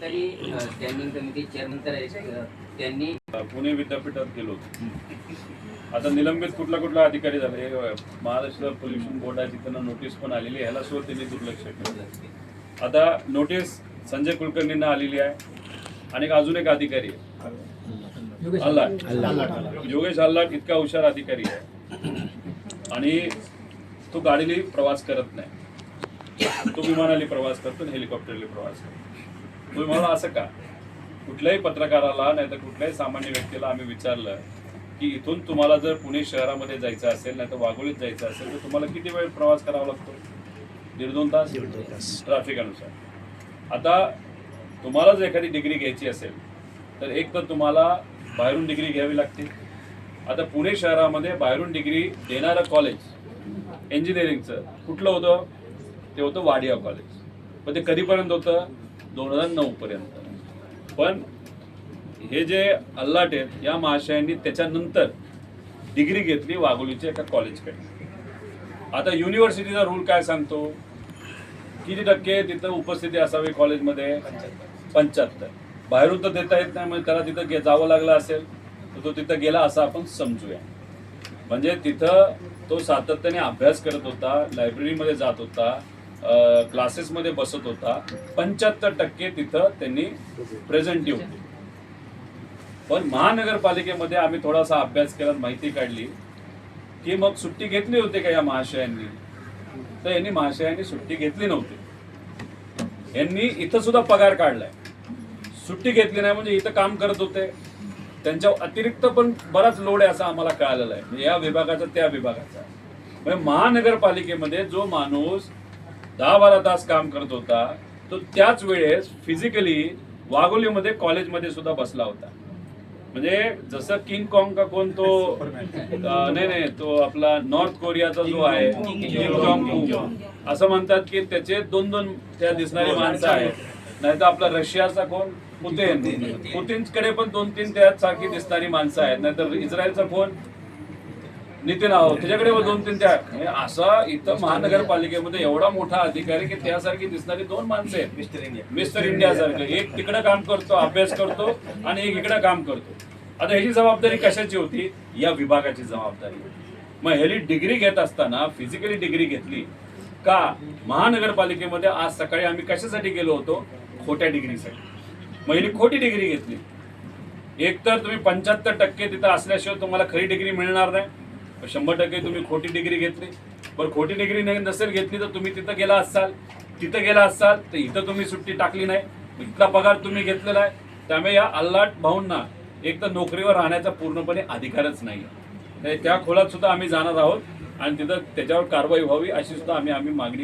अधिकारी standing committee chairman तर आहेत, त्यांनी पुणे विद्यापीठात गेलो होतो. आता निलंबित कुठला कुठला अधिकारी झाले, महाराष्ट्र पोल्युशन बोर्ड आहे, तिथं नोटीस पण आलेली आहे, ह्याला सुद्धा त्यांनी दुर्लक्ष केलं. आता नोटीस संजय कुलकर्णींना आलेली आहे आणि अजून एक अधिकारी आहे अल्लाट, योगेश अल्लाट इतका हुशार अधिकारी आहे आणि तो गाडीने प्रवास करत नाही, तो विमानाने प्रवास करतो, हेलिकॉप्टरने प्रवास करतो. तुम्ही मला असं का? कुठल्याही पत्रकाराला नाही तर कुठल्याही सामान्य व्यक्तीला आम्ही विचारलं की इथून तुम्हाला जर पुणे शहरामध्ये जायचं असेल नाही तर वाघोलीत जायचं असेल तर तुम्हाला किती वेळ प्रवास करावा लागतो? 1.5-2 तास ट्रॅफिकनुसार. आता तुम्हाला जर एखादी डिग्री घ्यायची असेल तर एक तर तुम्हाला बाहेरून डिग्री घ्यावी लागते. आता पुणे शहरामध्ये बाहेरून डिग्री देणारं कॉलेज इंजिनिअरिंगचं कुठलं होतं? ते होतं वाडिया कॉलेज. पण ते कधीपर्यंत होतं? 2009 पर्यंत. पण हे जे अल्लाट आहेत या महाशयांनी त्याच्यानंतर डिग्री घेतली वाघोलीच्या एका कॉलेजकडे. आता युनिव्हर्सिटीचा रूल काय सांगतो? किती टक्के तिथं उपस्थिती असावी कॉलेजमध्ये? 75. बाहेरून तर देता येत नाही, म्हणजे त्याला तिथं जावं लागलं असेल तर तो तिथं गेला असं आपण समजूया. म्हणजे तिथं तो सातत्याने अभ्यास करत होता, लायब्ररीमध्ये जात होता, क्लासेसमध्ये बसत होता. 75% तिथं त्यांनी प्रेझेंटी होती. पण महानगरपालिकेमध्ये आम्ही थोडासा अभ्यास केला, माहिती काढली की मग सुट्टी घेतली होती का या महाशयांनी? तर यांनी महाशयांनी सुट्टी घेतली नव्हती. यांनी इथं सुद्धा पगार काढलाय, सुट्टी घेतली नाही. म्हणजे इथं काम करत होते, त्यांच्या अतिरिक्त पण बराच लोड आहे असं आम्हाला कळालेलं आहे, म्हणजे या विभागाचा त्या विभागाचा. म्हणजे महानगरपालिकेमध्ये जो माणूस 10-12 तास काम करत होता तो त्याच वेळेस फिजिकली वाघोलीमध्ये कॉलेजमध्ये सुद्धा बसला होता. म्हणजे जसं किंग कॉंग का कोण तो नाही तो आपला नॉर्थ कोरियाचा जो आहे किंग जॉंग असं म्हणतात की त्याचे 2-2 त्या दिसणारी माणसं आहेत. नाही तर आपला रशियाचा कोण पुतिनकडे पण 2-3 त्यासारखी दिसणारी माणसं आहेत. नाहीतर इस्रायलचा कोण नितीन आहो त्याच्याकडे 2-3 त्या. असा इथं महानगरपालिकेमध्ये एवढा मोठा अधिकारी की त्यासारखी दिसणारी 2 माणसं आहेत. मिस्टर इंडिया सारखं. एक तिकडं काम करतो, अभ्यास करतो आणि एक इकडं काम करतो. आता ह्याची जबाबदारी कशाची होती? या विभागाची जबाबदारी. मग ह्याची डिग्री घेत असताना फिजिकली डिग्री घेतली का? महानगरपालिकेमध्ये आज सकाळी आम्ही कशासाठी गेलो होतो? खोट्या डिग्रीसाठी. मग ह्याची खोटी डिग्री घेतली. एक तर तुम्ही 75% तिथं असल्याशिवाय तुम्हाला खरी डिग्री मिळणार नाही. 100% तुम्ही खोटी डिग्री घेतली. बरं, खोटी डिग्री नसेल घेतली तर तुम्ही तिथं गेला असाल, तर इथं तुम्ही सुट्टी टाकली नाही, इथला पगार तुम्ही घेतलेला आहे. त्यामुळे या अल्लाट भाऊंना एक तर नोकरीवर राहण्याचा पूर्णपणे अधिकारच नाही. त्या खोलात सुद्धा आम्ही जाणार आहोत आणि तिथं त्याच्यावर कारवाई व्हावी अशी सुद्धा आम्ही मागणी